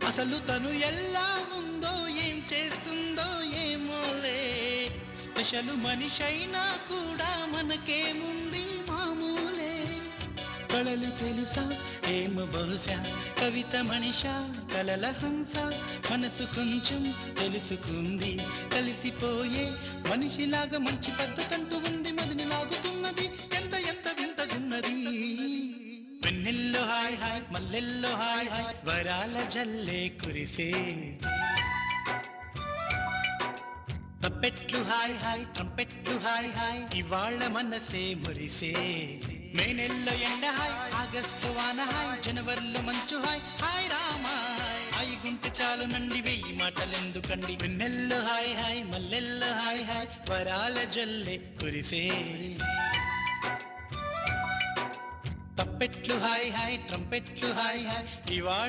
అసలు తను ఎలా ఉందో ఏం చేస్తుందో ఏమోలే స్పెషల్ మనిషైనా కూడా మనకేముంది మామూలే కళలు తెలుసా ఏమో బహుశా కవిత మనిషా కలల హంస మనసు కొంచెం తెలుసుకుంది కలిసిపోయే మనిషిలాగా మంచి పద్ధతంటూ ఉంది మదిని లాగుతున్నది ఎంత ఎంత వింతగున్నది వెన్నెల్లో హాయ్ హాయ్ మల్లెల్లో హాయ్ హాయ్ వరాల జల్లే కురిసే తప్పెట్లు హాయ్ హాయ్ ట్రంపెట్లు హాయ్ హాయ్ ఇవాళ మనసే మురిసే మే నెలలో ఎండ హాయ్ ఆగస్టు వాన హాయ్ జనవరిలో మంచు హాయ్ హాయ్ రామాయ్ హాయ్ గుంటె చాలు నండి వెయ్యి మాటలెందుకండి వెన్నెల్లో హాయ్ హాయ్ మల్లెల్లో హాయ్ హాయ్ వరాల జల్లే కురిసే తప్పెట్లు హాయ్ హాయ్ ట్రంపెట్లు హాయ్ హాయ్ ఇవాళ